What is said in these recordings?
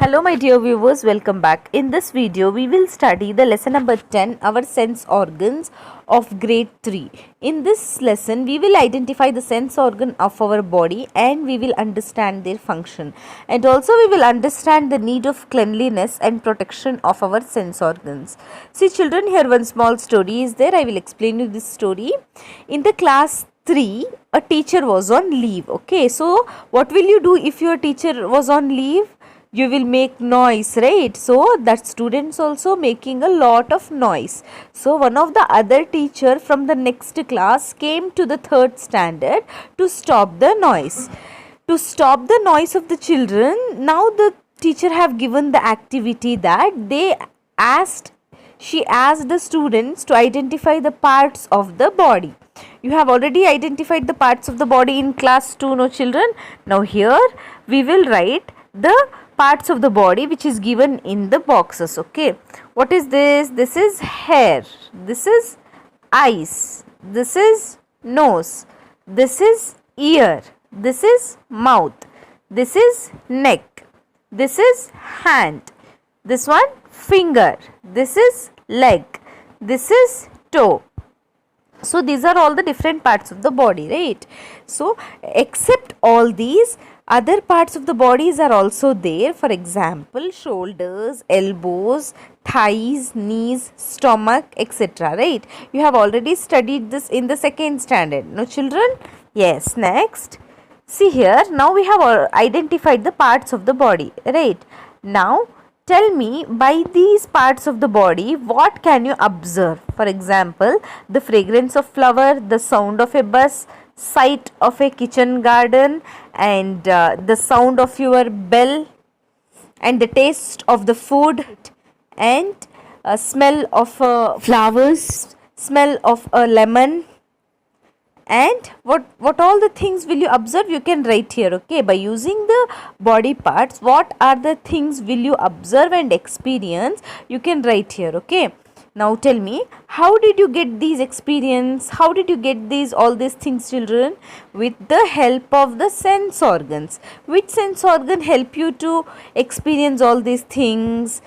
Hello my dear viewers, welcome back. In this video we will study the lesson number 10, our sense organs of grade 3. In this lesson we will identify the sense organ of our body and we will understand their function, and also we will understand the need of cleanliness and protection of our sense organs. See children, here one small story is there. I will explain you this story. In the class 3, a teacher was on leave. Okay, so what will you do if your teacher was on leave? You will make noise, right? So that students also making a lot of noise. So one of the other teacher from the next class came to the third standard to stop the noise. To stop the noise of the children, now the teacher have given the activity that she asked the students to identify the parts of the body. You have already identified the parts of the body in class 2, no children? Now here we will write the parts of the body which is given in the boxes. Okay, what is this? This is hair, this is eyes, this is nose, this is ear, this is mouth, this is neck, this is hand, this one finger, this is leg, this is toe. So these are all the different parts of the body, right? So except all these, other parts of the bodies are also there. For example, shoulders, elbows, thighs, knees, stomach, etc. Right? You have already studied this in the second standard. No children? Yes. Next. See here. Now we have identified the parts of the body. Right? Now tell me, by these parts of the body, what can you observe? For example, the fragrance of flower, the sound of a bus, sight of a kitchen garden, and the sound of your bell, and the taste of the food, and smell of flowers, smell of a lemon, and what all the things will you observe? You can write here. Okay, by using the body parts, what are the things will you observe and experience? You can write here. Okay, now tell me, how did you get these experience? How did you get all these things, children? With the help of the sense organs. Which sense organ help you to experience all these things?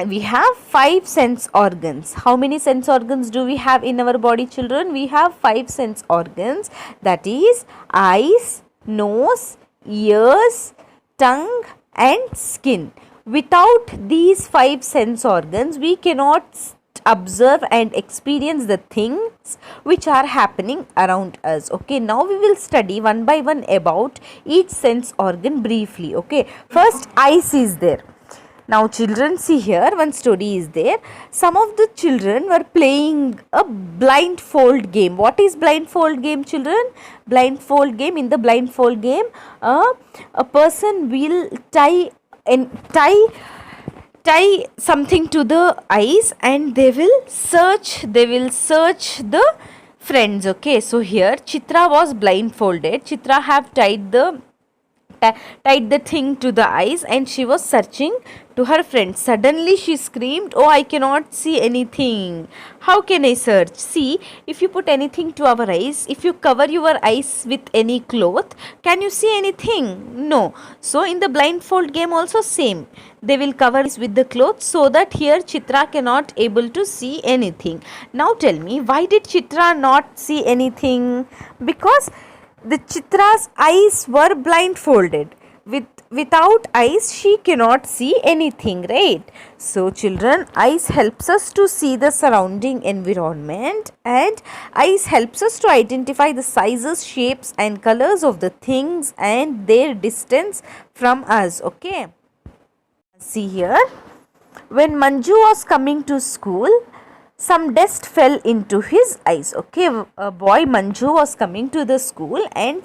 We have 5 sense organs. How many sense organs do we have in our body, children? We have 5 sense organs, that is eyes, nose, ears, tongue and skin. Without these 5 sense organs, we cannot observe and experience the things which are happening around us. Okay, now we will study one by one about each sense organ briefly. Okay, first eyes is there. Now children, see here one story is there. Some of the children were playing a blindfold game. What is blindfold game, children? Blindfold game. In the blindfold game, a person will tie something to the eyes and they will search the friends. Okay, so here Chitra was blindfolded. Chitra have tied the thing to the eyes and she was searching to her friend. Suddenly she screamed, "Oh, I cannot see anything. How can I search?" See, if you put anything to our eyes, if you cover your eyes with any cloth, can you see anything? No. So in the blindfold game also same. They will cover it with the cloth so that here Chitra cannot able to see anything. Now tell me, why did Chitra not see anything? Because the Chitra's eyes were blindfolded. Without eyes, she cannot see anything, right? So children, eyes helps us to see the surrounding environment, and eyes helps us to identify the sizes, shapes and colors of the things and their distance from us. Okay, see here, when Manju was coming to school, some dust fell into his eyes. Okay, a boy Manju was coming to the school and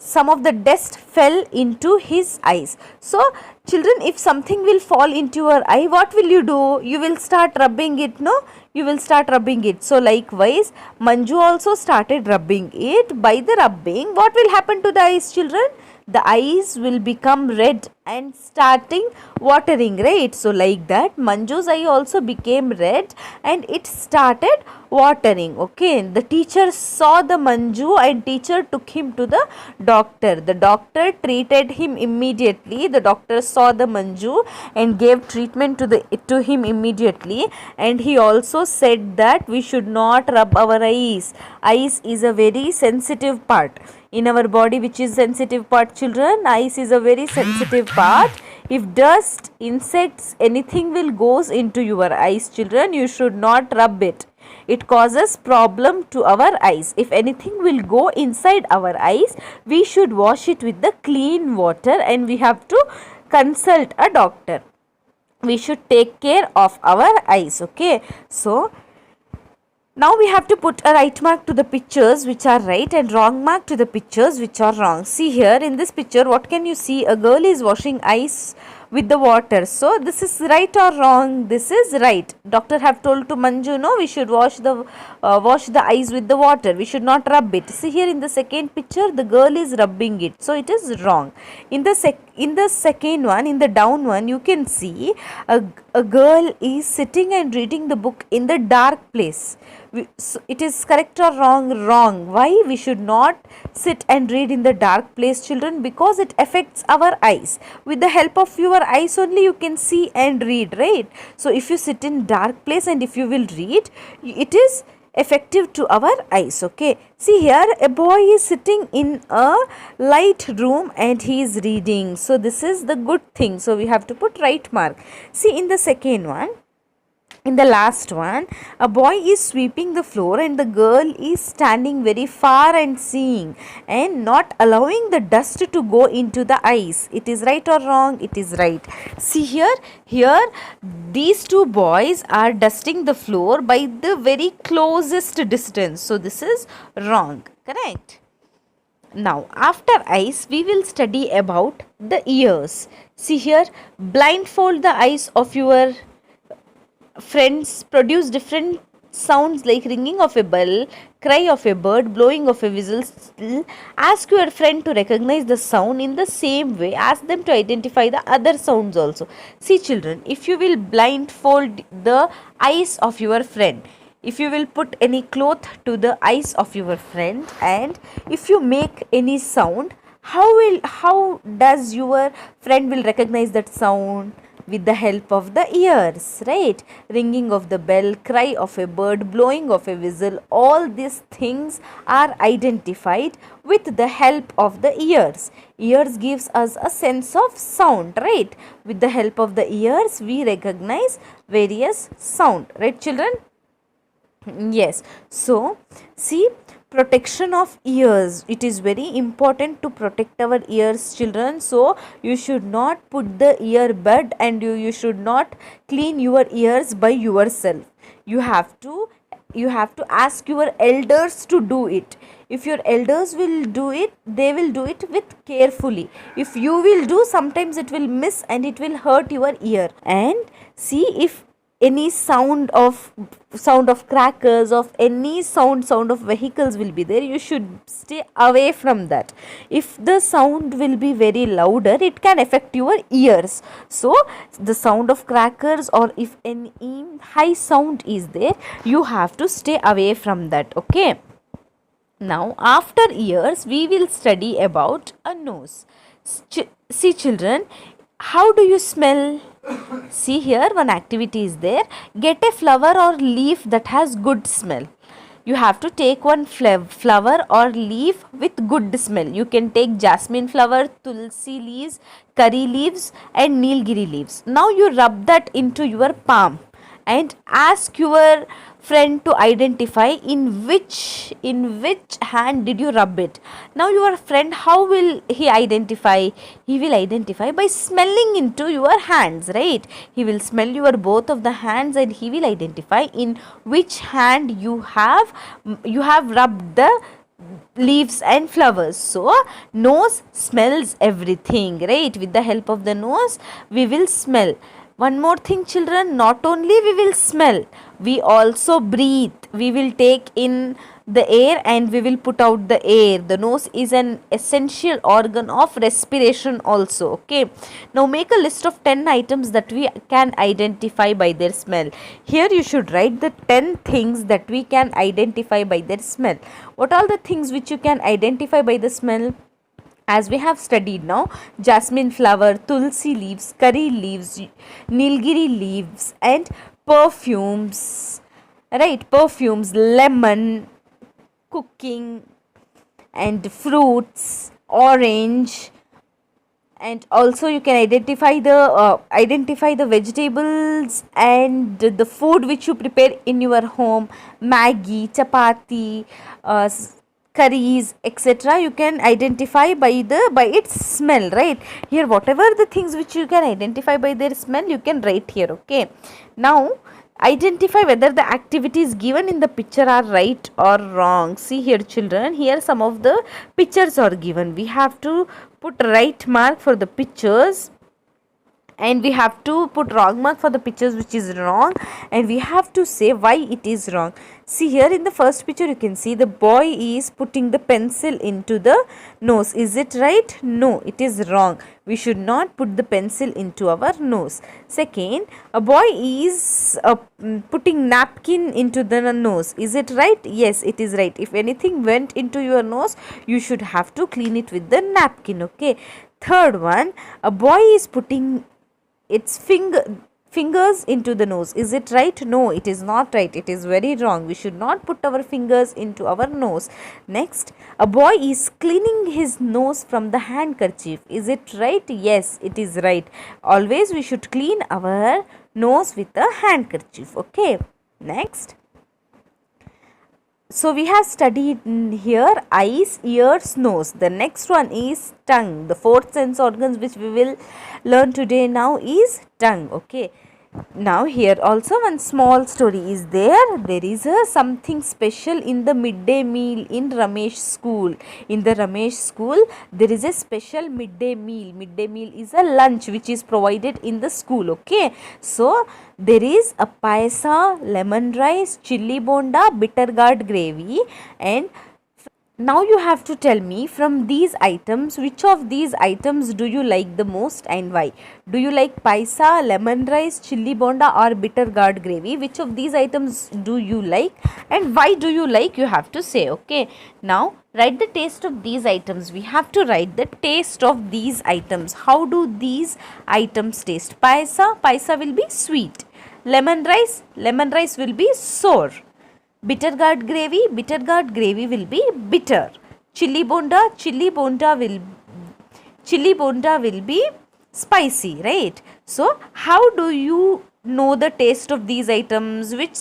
some of the dust fell into his eyes. So children, if something will fall into your eye, what will you do? You will start rubbing it, no? You will start rubbing it. So likewise, Manju also started rubbing it. By the rubbing, what will happen to the eyes, children? The eyes will become red and starting watering, right? So like that Manju's eye also became red and it started watering. Okay, the teacher saw the Manju and teacher took him to the doctor. The doctor treated him immediately. The doctor saw the Manju and gave treatment to him immediately, and he also said that we should not rub our eyes. Eyes is a very sensitive part in our body. Which is sensitive part, children? Eyes is a very sensitive part. If dust, insects, anything will goes into your eyes, children, you should not rub it. It causes problem to our eyes. If anything will go inside our eyes, we should wash it with the clean water and we have to consult a doctor. We should take care of our eyes. Okay, so now we have to put a right mark to the pictures which are right and wrong mark to the pictures which are wrong. See here in this picture, what can you see? A girl is washing eyes with the water. So this is right or wrong? This is right. Doctor have told to Manju, no, we should wash the eyes with the water. We should not rub it. See here in the second picture, the girl is rubbing it. So it is wrong. In the second one, in the down one, you can see a girl is sitting and reading the book in the dark place. So it is correct or wrong? Wrong. Why? We should not sit and read in the dark place, children, because it affects our eyes. With the help of your eyes only you can see and read, right? So if you sit in dark place and if you will read, it is effective to our eyes. Okay, see here a boy is sitting in a light room and he is reading. So this is the good thing. So we have to put right mark. See in the second one, in the last one, a boy is sweeping the floor and the girl is standing very far and seeing and not allowing the dust to go into the eyes. It is right or wrong? It is right. See here these two boys are dusting the floor by the very closest distance. So this is wrong. Correct. Now after eyes we will study about the ears. See here, blindfold the eyes of your friends, produce different sounds like ringing of a bell, cry of a bird, blowing of a whistle. Ask your friend to recognize the sound in the same way. Ask them to identify the other sounds also. See children, if you will blindfold the eyes of your friend, if you will put any cloth to the eyes of your friend and if you make any sound, how does your friend will recognize that sound? With the help of the ears, right? Ringing of the bell, cry of a bird, blowing of a whistle, all these things are identified with the help of the ears. Ears gives us a sense of sound, right? With the help of the ears we recognize various sound, right children? Yes. So see, protection of ears, it is very important to protect our ears, children. So you should not put the earbud and you should not clean your ears by yourself. You have to ask your elders to do it. If your elders will do it, they will do it with carefully. If you will do, sometimes it will miss and it will hurt your ear. And see, if any sound of crackers, of any sound of vehicles will be there, you should stay away from that. If the sound will be very louder, it can affect your ears. So the sound of crackers or if any high sound is there, you have to stay away from that. Okay, now after ears we will study about a nose. See children, how do you smell? See here, one activity is there. Get a flower or leaf that has good smell. You have to take one flower or leaf with good smell. You can take jasmine flower, tulsi leaves, curry leaves and nilgiri leaves. Now you rub that into your palm and ask your friend to identify in which hand did you rub it. Now your friend, how will he identify? He will identify by smelling into your hands, right? He will smell your both of the hands and he will identify in which hand you have rubbed the leaves and flowers. So nose smells everything, right? With the help of the nose we will smell. One more thing children, not only we will smell, we also breathe. We will take in the air and we will put out the air. The nose is an essential organ of respiration also. Okay, now make a list of 10 items that we can identify by their smell. Here you should write the 10 things that we can identify by their smell. What are the things which you can identify by the smell? As we have studied now, jasmine flower, tulsi leaves, curry leaves, nilgiri leaves, and perfumes, right? Perfumes, lemon, cooking, and fruits, orange, and also you can identify the vegetables and the food which you prepare in your home, maggi, chapati, curries, etc. You can identify by its smell, right? Here whatever the things which you can identify by their smell, you can write here. Okay, now identify whether the activities given in the picture are right or wrong. See here children, here some of the pictures are given. We have to put right mark for the pictures and we have to put wrong mark for the pictures which is wrong, and we have to say why it is wrong. See here in the first picture you can see the boy is putting the pencil into the nose. Is it right? No, it is wrong. We should not put the pencil into our nose. Second, a boy is putting napkin into the nose. Is it right? Yes, it is right. If anything went into your nose, you should have to clean it with the napkin. Okay. Third one, a boy is putting its fingers into the nose. Is it right? No, it is not right. It is very wrong. We should not put our fingers into our nose. Next, a boy is cleaning his nose from the handkerchief. Is it right? Yes, it is right. Always we should clean our nose with a handkerchief. Okay. Next, so we have studied here eyes, ears, nose. The next one is tongue. The fourth sense organs which we will learn today now is tongue. Okay. Now here also one small story is there. There is something special in the midday meal in Ramesh school. In the Ramesh school there is a special midday meal. Midday meal is a lunch which is provided in the school. Okay. So there is a paisa, lemon rice, chilli bonda, bitter gourd gravy, and now you have to tell me from these items which of these items do you like the most and why. Do you like paisa, lemon rice, chilli bonda or bitter gourd gravy? Which of these items do you like and why do you like? You have to say. Okay. Now write the taste of these items. We have to write the taste of these items. How do these items taste? Paisa will be sweet. Lemon rice will be sour. Bitter gourd gravy will be bitter. Chilli bonda will be spicy, right? So how do you know the taste of these items? Which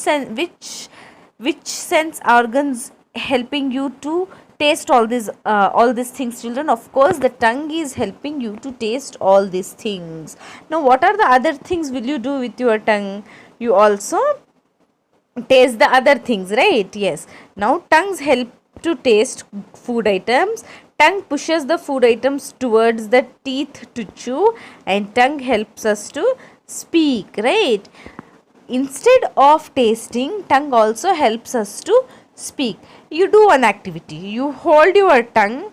sense organs helping you to taste all these things, children? Of course the tongue is helping you to taste all these things. Now what are the other things will you do with your tongue? You also taste the other things, right? Yes. Now tongues help to taste food items. Tongue pushes the food items towards the teeth to chew, and tongue helps us to speak, right? Instead of tasting, tongue also helps us to speak. You do one activity. You hold your tongue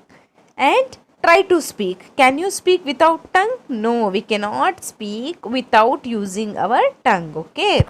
and try to speak. Can you speak without tongue? No, we cannot speak without using our tongue. Okay.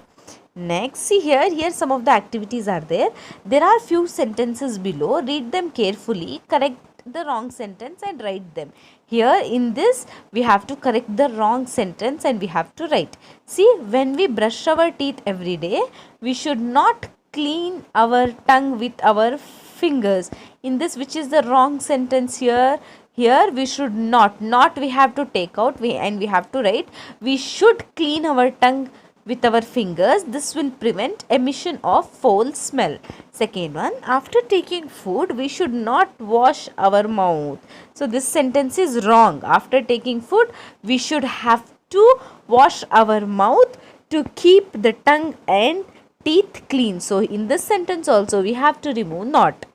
Next, see here some of the activities are there. There are few sentences below. Read them carefully, correct the wrong sentence and write them. Here in this we have to correct the wrong sentence and we have to write. See, when we brush our teeth every day, we should not clean our tongue with our fingers. In this, which is the wrong sentence here? Here we should not we have to take out and we have to write we should clean our tongue with our fingers. This will prevent emission of foul smell. Second one, after taking food, we should not wash our mouth. So this sentence is wrong. After taking food, we should have to wash our mouth to keep the tongue and teeth clean. So in this sentence also we have to remove not.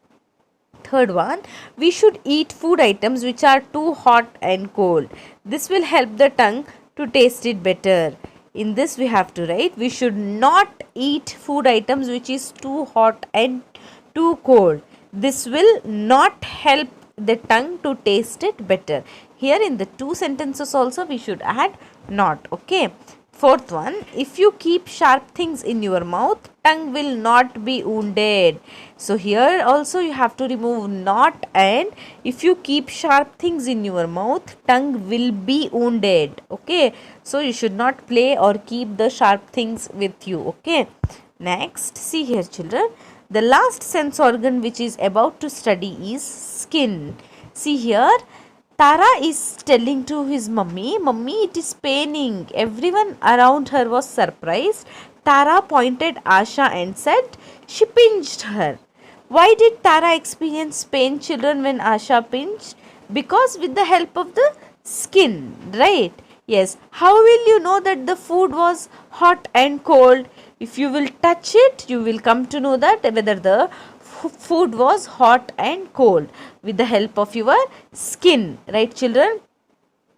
Third one, we should eat food items which are too hot and cold. This will help the tongue to taste it better. In this we have to write, we should not eat food items which is too hot and too cold. This will not help the tongue to taste it better. Here in the two sentences also we should add not. Okay. Fourth one, if you keep sharp things in your mouth, tongue will not be wounded. So here also you have to remove not, and if you keep sharp things in your mouth, tongue will be wounded. Okay. So you should not play or keep the sharp things with you. Okay. Next, see here children. The last sense organ which is about to study is skin. See here, Tara is telling to his mummy, Mummy, it is paining. Everyone around her was surprised. Tara pointed Asha and said, she pinched her. Why did Tara experience pain, children, when Asha pinched? Because with the help of the skin, right? Yes. How will you know that the food was hot and cold? If you will touch it, you will come to know that whether the food was hot and cold with the help of your skin, right children?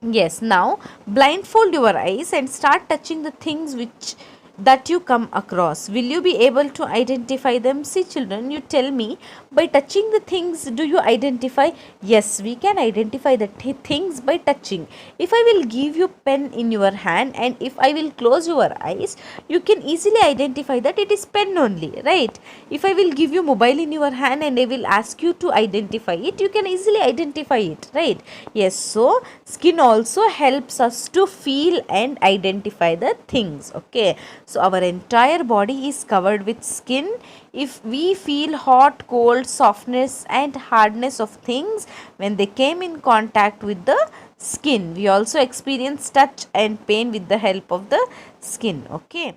Yes. Now blindfold your eyes and start touching the things that you come across. Will you be able to identify them? See children, you tell me, by touching the things, do you identify? Yes, we can identify the things by touching. If I will give you pen in your hand and if I will close your eyes, you can easily identify that it is pen only, right? If I will give you mobile in your hand and I will ask you to identify it, you can easily identify it, right? Yes. So skin also helps us to feel and identify the things. Okay. So our entire body is covered with skin. If we feel hot, cold, softness and hardness of things when they came in contact with the skin, we also experience touch and pain with the help of the skin. Okay.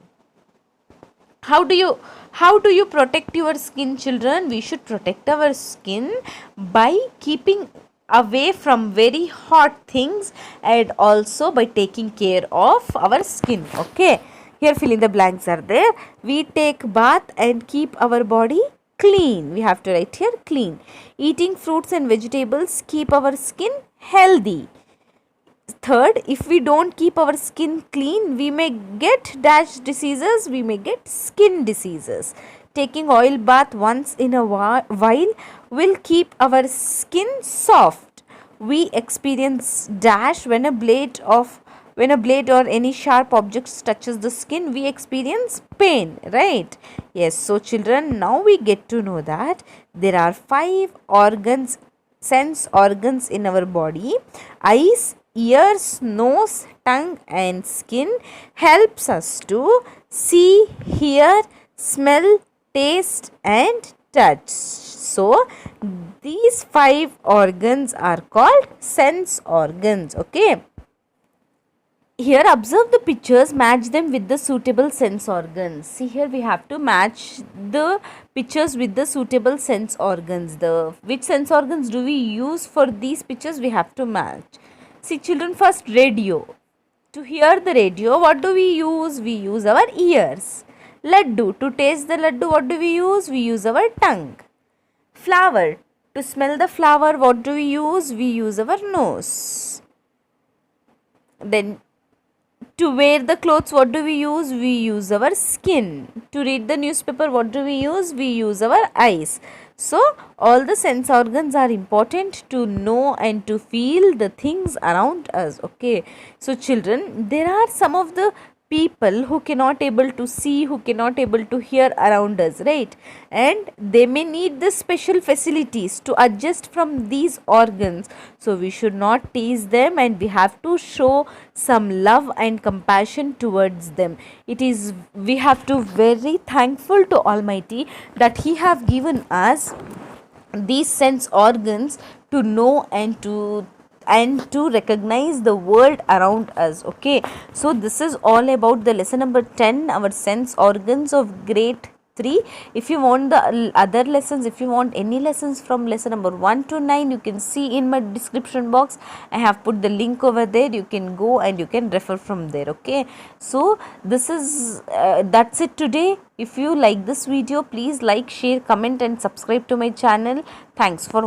How do you protect your skin, children? We should protect our skin by keeping away from very hot things and also by taking care of our skin. Okay. Here fill in the blanks are there. We take bath and keep our body clean. We have to write here clean. Eating fruits and vegetables keep our skin healthy. Third, if we don't keep our skin clean, we may get dash diseases, we may get skin diseases. Taking oil bath once in a while will keep our skin soft. We experience dash when a blade or any sharp objects touches the skin, we experience pain, right? Yes. So children, now we get to know that there are 5 sense organs in our body. Eyes, ears, nose, tongue and skin helps us to see, hear, smell, taste and touch. So these 5 organs are called sense organs. Okay. Here observe the pictures, match them with the suitable sense organs. See here we have to match the pictures with the suitable sense organs. Which sense organs do we use for these pictures? We have to match. See children, first radio. To hear the radio, what do we use? We use our ears. Laddu. To taste the laddu, what do we use? We use our tongue. Flower. To smell the flower, what do we use? We use our nose. Then to wear the clothes, what do we use? We use our skin. To read the newspaper, what do we use? We use our eyes. So all the sense organs are important to know and to feel the things around us. Okay. So children, there are some of the people who cannot able to see, who cannot able to hear around us, right? And they may need the special facilities to adjust from these organs. So we should not tease them and we have to show some love and compassion towards them. We have to very thankful to Almighty that He have given us these sense organs to know and to recognize the world around us. Okay. So this is all about the lesson number 10, our sense organs of grade 3. If you want the other lessons, if you want any lessons from lesson number 1 to 9, you can see in my description box. I have put the link over there. You can go and you can refer from there. Okay. So this is that's it today. If you like this video, please like, share, comment and subscribe to my channel. Thanks for watching.